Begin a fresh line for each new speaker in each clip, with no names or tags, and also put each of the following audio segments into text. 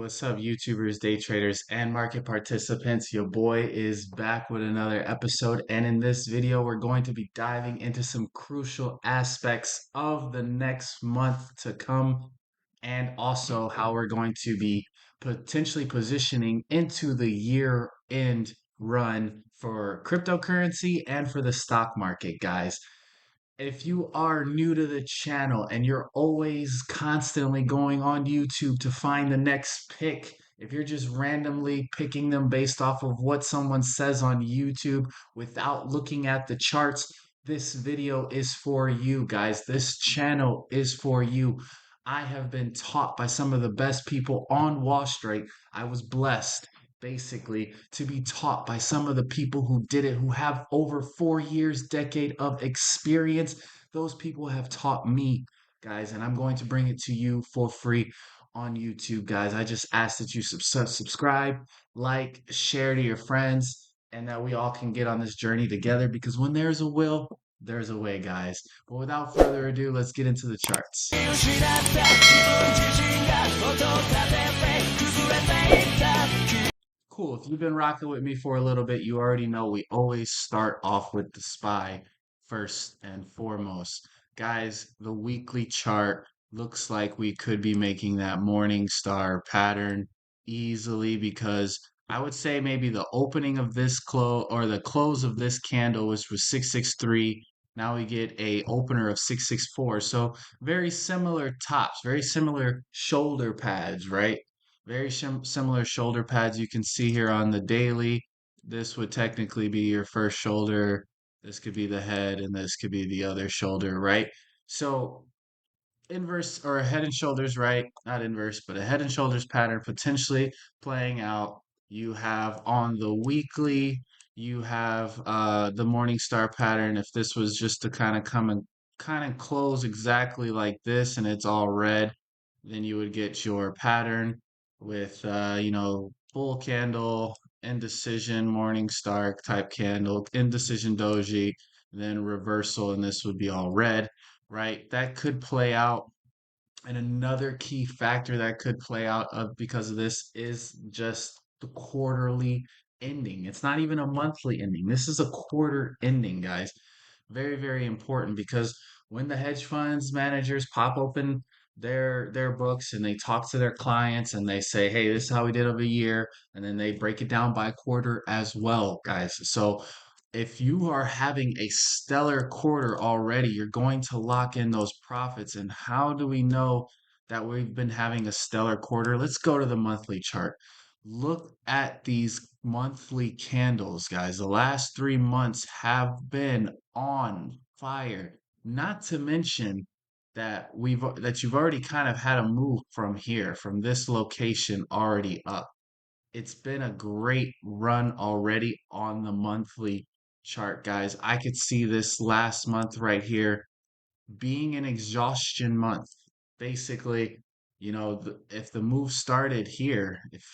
What's up, YouTubers, day traders, and market participants? Your boy is back with another episode, and in this video, we're going to be diving into some crucial aspects of the next month to come, and also how we're going to be potentially positioning into the year-end run for cryptocurrency and for the stock market, guys. If you are new to the channel and you're always constantly going on YouTube to find the next pick, if you're just randomly picking them based off of what someone says on YouTube without looking at the charts, this video is for you guys. This channel is for you. I have been taught by some of the best people on Wall Street. I was blessed basically to be taught by some of the people who did it, who have over 4 years, decade of experience. Those people have taught me, guys, and I'm going to bring it to you for free on YouTube, guys. I just ask that you subscribe, like, share to your friends, and that we all can get on this journey together because when there's a will, there's a way, guys. But without further ado, let's get into the charts. Cool. If you've been rocking with me for a little bit, you already know we always start off with the SPY first and foremost. Guys, the weekly chart looks like we could be making that morning star pattern easily because I would say maybe the opening of this close or the close of this candle was 663. Now we get a opener of 664. So very similar tops, very similar shoulder pads, right? Very similar shoulder pads you can see here on the daily. This would technically be your first shoulder. This could be the head, and this could be the other shoulder, right? So inverse or a head and shoulders, right? Not inverse, but a head and shoulders pattern potentially playing out. You have on the weekly, you have the morning star pattern. If this was just to kind of come and kind of close exactly like this and it's all red, then you would get your pattern with full candle, indecision, morning star type candle, indecision doji, then reversal, and this would be all red, right? That could play out. And another key factor that could play out of because of this is just the quarterly ending. It's not even a monthly ending. This is a quarter ending, guys. Very, very important because when the hedge funds managers pop open their books and they talk to their clients and they say, "Hey, this is how we did over a year," and then they break it down by quarter as well, guys. So if you are having a stellar quarter already, you're going to lock in those profits. And how do we know that we've been having a stellar quarter? Let's go to the monthly chart. Look at these monthly candles, guys. The last 3 months have been on fire. Not to mention that you've already kind of had a move from here, from this location already up. It's been a great run already on the monthly chart, guys. I could see this last month right here being an exhaustion month. Basically, if the move started here, if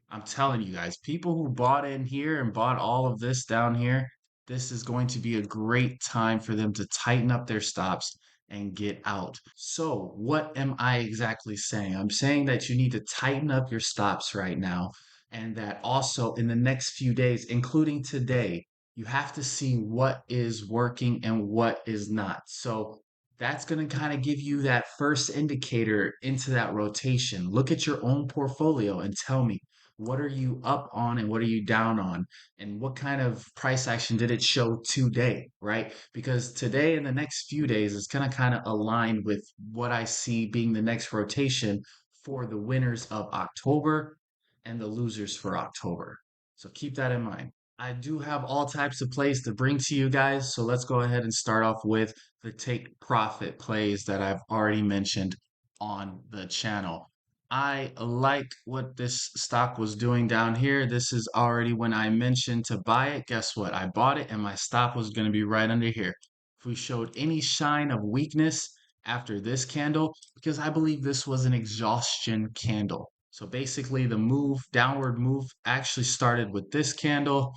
I'm telling you guys, people who bought in here and bought all of this down here, this is going to be a great time for them to tighten up their stops and get out. So, what am I exactly saying? I'm saying that you need to tighten up your stops right now, and that also in the next few days, including today, you have to see what is working and what is not. So, that's going to kind of give you that first indicator into that rotation. Look at your own portfolio and tell me what are you up on and what are you down on? And what kind of price action did it show today, right? Because today and the next few days is going to kind of align with what I see being the next rotation for the winners of October and the losers for October. So keep that in mind. I do have all types of plays to bring to you guys. So let's go ahead and start off with the take profit plays that I've already mentioned on the channel. I like what this stock was doing down here. This is already when I mentioned to buy it. Guess what? I bought it and my stop was going to be right under here. If we showed any shine of weakness after this candle, because I believe this was an exhaustion candle. So basically the move, downward move actually started with this candle,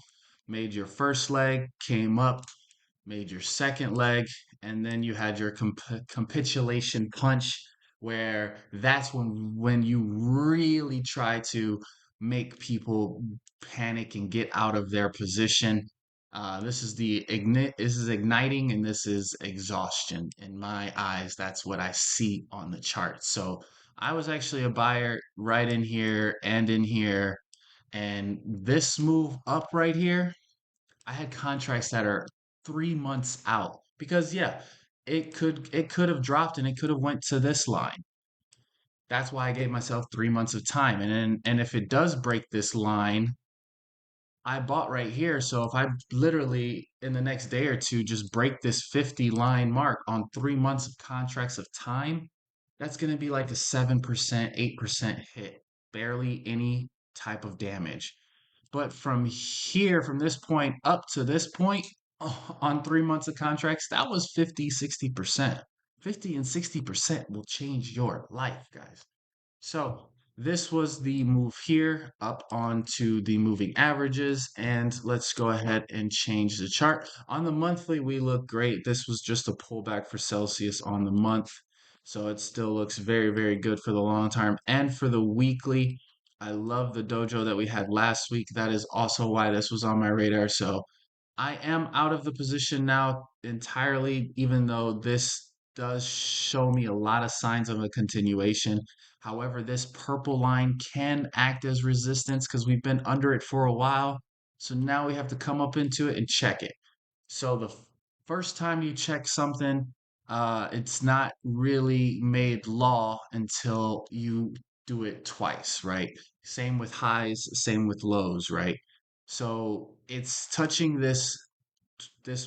made your first leg, came up, made your second leg, and then you had your capitulation punch where that's when you really try to make people panic and get out of their position. This is igniting and this is exhaustion. In my eyes, that's what I see on the chart. So I was actually a buyer right in here and in here. And this move up right here, I had contracts that are 3 months out because yeah, it could have dropped and it could have went to this line. That's why I gave myself 3 months of time. And if it does break this line, I bought right here. So if I literally in the next day or two just break this 50 line mark on 3 months of contracts of time, that's going to be like a 7%, 8% hit, barely any type of damage. But from here, from this point up to this point on 3 months of contracts, that was 50, 60%. 50 and 60% will change your life, guys. So this was the move here up onto the moving averages. And let's go ahead and change the chart. On the monthly, we look great. This was just a pullback for Celsius on the month. So it still looks very, very good for the long term. And for the weekly, I love the dojo that we had last week. That is also why this was on my radar. So I am out of the position now entirely, even though this does show me a lot of signs of a continuation. However, this purple line can act as resistance because we've been under it for a while. So now we have to come up into it and check it. So the first time you check something, it's not really made law until you do it twice, right? Same with highs, same with lows, right? So it's touching this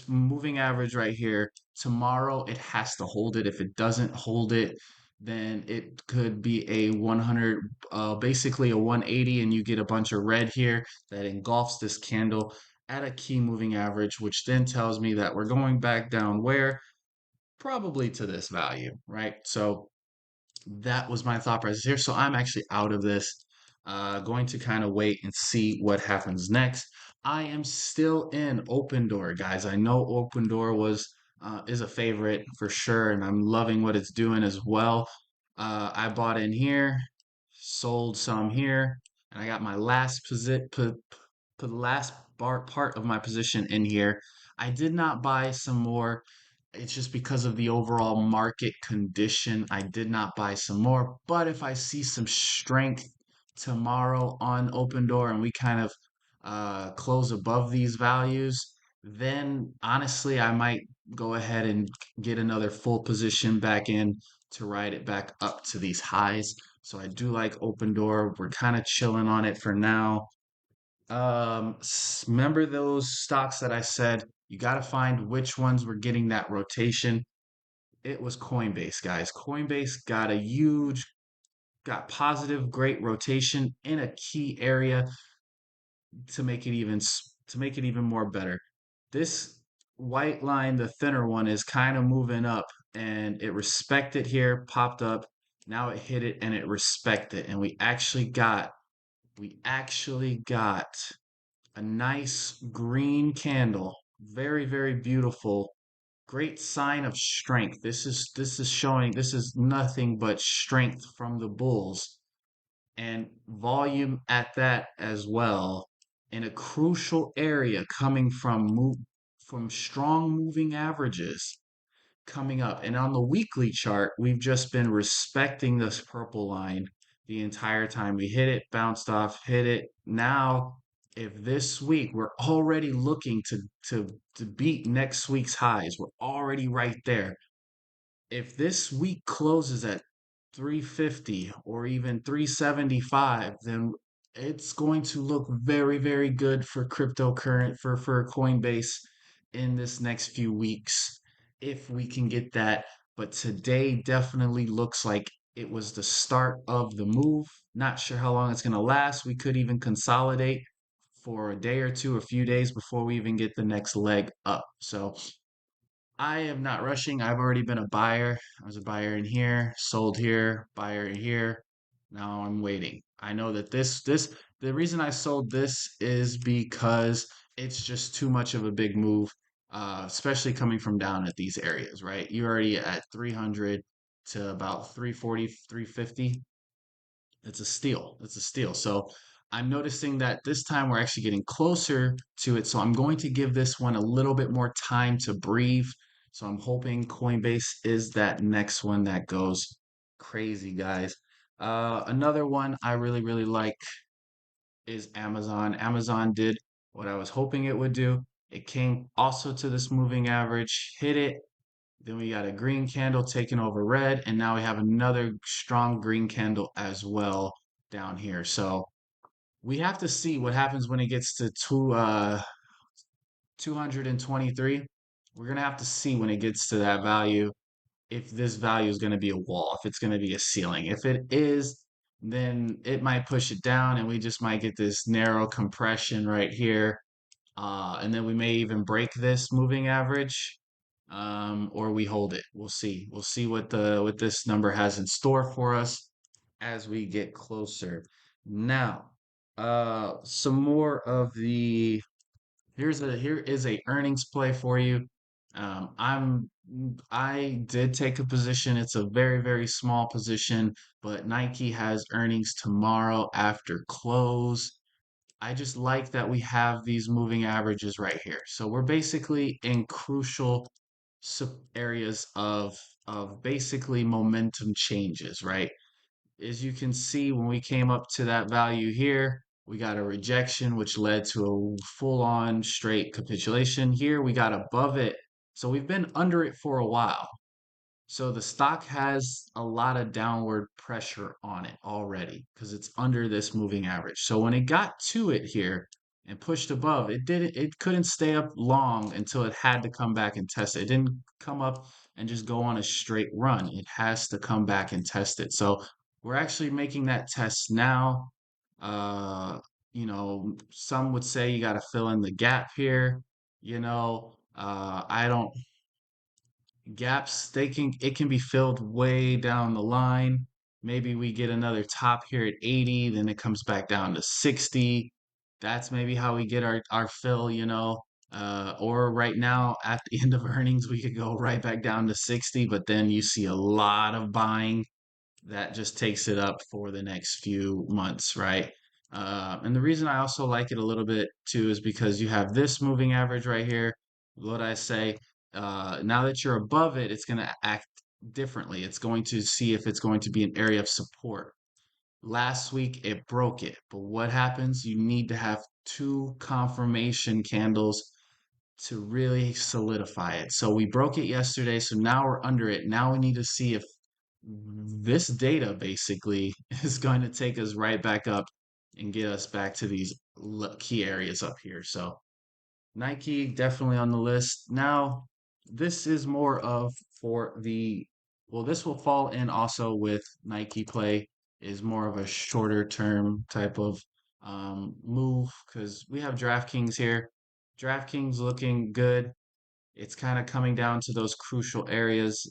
moving average right here. Tomorrow it has to hold it. If it doesn't hold it, then it could be a 100, basically a 180, and you get a bunch of red here that engulfs this candle at a key moving average, which then tells me that we're going back down where? Probably to this value, right? So that was my thought process here. So I'm actually out of this. Going to kind of wait and see what happens next. I am still in Open Door, guys. I know Open Door was is a favorite for sure, and I'm loving what it's doing as well. I bought in here, sold some here, and I got my last put the last part of my position in here. I did not buy some more. It's just because of the overall market condition. I did not buy some more. But if I see some strength tomorrow on Open Door and we kind of close above these values, then honestly, I might go ahead and get another full position back in to ride it back up to these highs. So I do like Open Door. We're kind of chilling on it for now. Remember those stocks that I said you got to find which ones were getting that rotation? It was Coinbase, guys. Coinbase got a got positive, great rotation in a key area to make it to make it even more better. This white line, the thinner one, is kind of moving up, and it respected here, popped up. Now it hit it and it respected, and we actually got a nice green candle. Very, very beautiful. Great sign of strength. This is showing this is nothing but strength from the bulls and volume at that as well in a crucial area coming from strong moving averages coming up. And on the weekly chart, we've just been respecting this purple line the entire time. We hit it, bounced off, hit it. Now, if this week we're already looking to beat next week's highs, we're already right there. If this week closes at 350 or even 375, then it's going to look very, very good for cryptocurrency for Coinbase in this next few weeks if we can get that. But today definitely looks like it was the start of the move. Not sure how long it's going to last. We could even consolidate for a day or two, a few days before we even get the next leg up. So I am not rushing. I've already been a buyer. I was a buyer in here, sold here, buyer here. Now I'm waiting. I know that the reason I sold this is because it's just too much of a big move, especially coming from down at these areas, right? You're already at 300. to about 340, 350. It's a steal. It's a steal. So I'm noticing that this time we're actually getting closer to it. So I'm going to give this one a little bit more time to breathe. So I'm hoping Coinbase is that next one that goes crazy, guys. Another one I really, really like is Amazon. Amazon did what I was hoping it would do. It came also to this moving average, hit it, then we got a green candle taking over red, and now we have another strong green candle as well down here. So we have to see what happens when it gets to 223. We're gonna have to see when it gets to that value if this value is gonna be a wall, if it's gonna be a ceiling. If it is, then it might push it down, and we just might get this narrow compression right here, and then we may even break this moving average, or we hold it. We'll see. We'll see what this number has in store for us as we get closer. Now, some more of the here is a earnings play for you. I did take a position. It's a very, very small position, but Nike has earnings tomorrow after close. I just like that we have these moving averages right here. So we're basically in crucial areas of basically momentum changes, right? As you can see, when we came up to that value here, we got a rejection, which led to a full-on straight capitulation. Here we got above it. So we've been under it for a while. So the stock has a lot of downward pressure on it already because it's under this moving average. So when it got to it here and pushed above, it couldn't stay up long until it had to come back and test it. It didn't come up and just go on a straight run. It has to come back and test it. So we're actually making that test now. Uh, some would say you got to fill in the gap here. I don't gaps it can be filled way down the line. Maybe we get another top here at 80, then it comes back down to 60. That's maybe how we get our fill. Or right now at the end of earnings we could go right back down to 60, but then you see a lot of buying that just takes it up for the next few months, right? And the reason I also like it a little bit too is because you have this moving average right here. What I say, now that you're above it, it's going to act differently. It's going to see if it's going to be an area of support. Last week it broke it, but what happens? You need to have two confirmation candles to really solidify it. So we broke it yesterday, so now we're under it. Now we need to see if this data basically is going to take us right back up and get us back to these key areas up here. So Nike definitely on the list. Now, this is more of for well, this will fall in also with Nike play is more of a shorter term type of move because we have DraftKings here. DraftKings looking good. It's kind of coming down to those crucial areas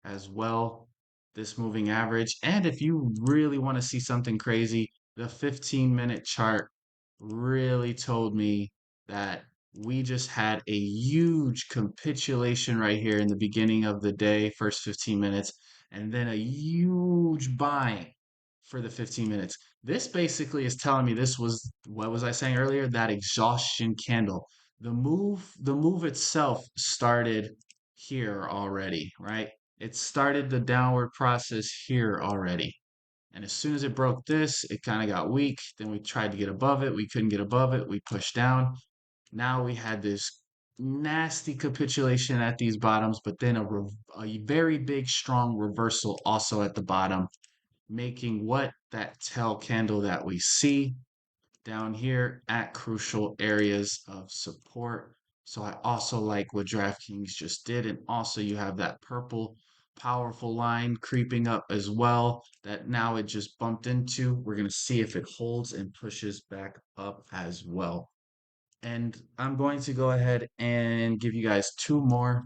as well, this moving average. And if you really want to see something crazy, the 15-minute chart really told me that we just had a huge capitulation right here in the beginning of the day, first 15 minutes, and then a huge buying for the 15 minutes. This basically is telling me this was, what was I saying earlier? That exhaustion candle. The move itself started here already, right? It started the downward process here already. And as soon as it broke this, it kind of got weak. Then we tried to get above it. We couldn't get above it. We pushed down. Now we had this nasty capitulation at these bottoms, but then a very big, strong reversal also at the bottom, making what that tail candle that we see down here at crucial areas of support. So I also like what DraftKings just did. And also you have that purple powerful line creeping up as well that now it just bumped into. We're going to see if it holds and pushes back up as well. And I'm going to go ahead and give you guys two more.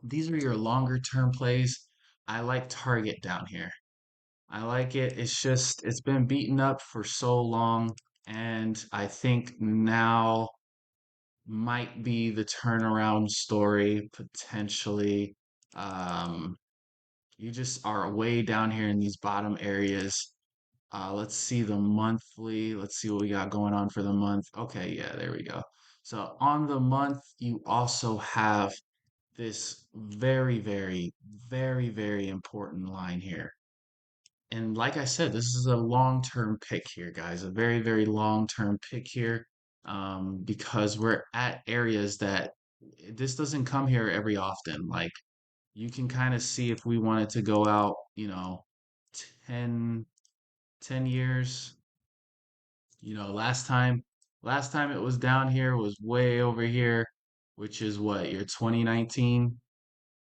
These are your longer term plays. I like Target down here. I like it. It's been beaten up for so long, and I think now might be the turnaround story potentially. Um, You just are way down here in these bottom areas. Let's see the monthly. Let's see what we got going on for the month. Okay, yeah, there we go. So on the month, you also have this very, very, very, very important line here. And like I said, this is a long-term pick here, guys. A very, very long-term pick here, because we're at areas that this doesn't come here every often. Like you can kind of see if we wanted to go out, 10, 10 years. Last time it was down here was way over here, which is what, your 2019?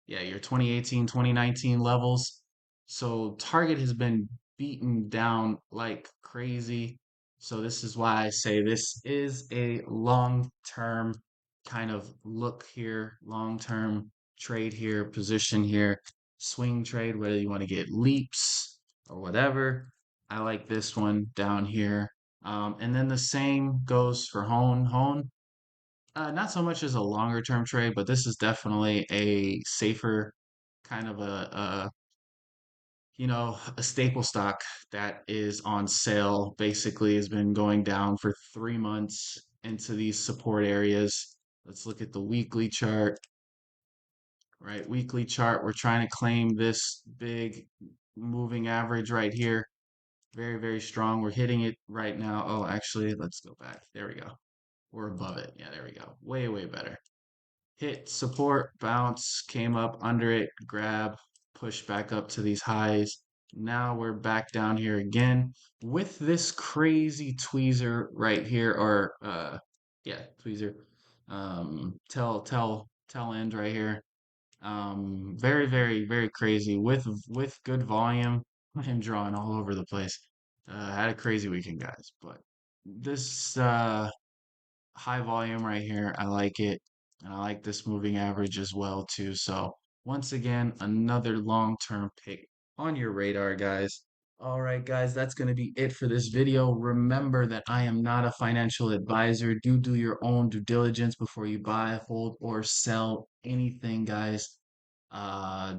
Yeah, your 2018, 2019 levels. So Target has been beaten down like crazy. So this is why I say this is a long-term kind of look here, long-term trade here, position here, swing trade, whether you want to get leaps or whatever. I like this one down here. And then the same goes for Hone. Hone, not so much as a longer term trade, but this is definitely a safer kind of a staple stock that is on sale. Basically, has been going down for 3 months into these support areas. Let's look at the weekly chart, right? Weekly chart, we're trying to claim this big moving average right here. Very, very strong. We're hitting it right now. Oh, actually, let's go back. There we go. We're above it. Yeah, there we go. Way, way better. Hit support, bounce, came up under it, grab, push back up to these highs. Now we're back down here again with this crazy tweezer right here, or yeah, tweezer, tell end right here. Very, very, very crazy with good volume. I am drawing all over the place. Had a crazy weekend, guys, but this high volume right here. I like it. And I like this moving average as well too. So once again, another long-term pick on your radar, guys. All right, guys, that's going to be it for this video. Remember that I am not a financial advisor. Do your own due diligence before you buy, hold, or sell anything, guys. Uh,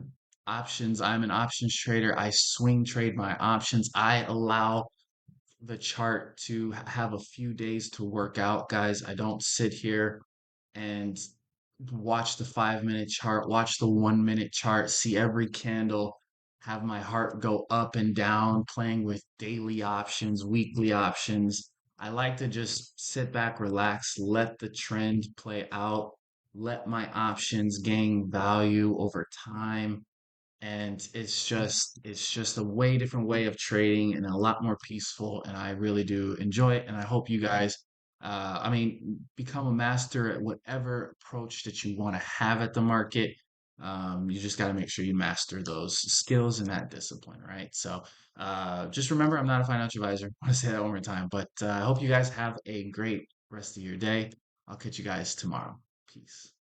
Options. I'm an options trader. I swing trade my options. I allow the chart to have a few days to work out, guys. I don't sit here and watch the 5 minute chart, watch the 1 minute chart, see every candle, have my heart go up and down, playing with daily options, weekly options. I like to just sit back, relax, let the trend play out, let my options gain value over time, and it's just a way different way of trading and a lot more peaceful, and I really do enjoy it, and I hope you guys become a master at whatever approach that you want to have at the market. You just got to make sure you master those skills and that discipline, right? So just remember, I'm not a financial advisor. I want to say that one more time, but I hope you guys have a great rest of your day. I'll catch you guys tomorrow. Peace.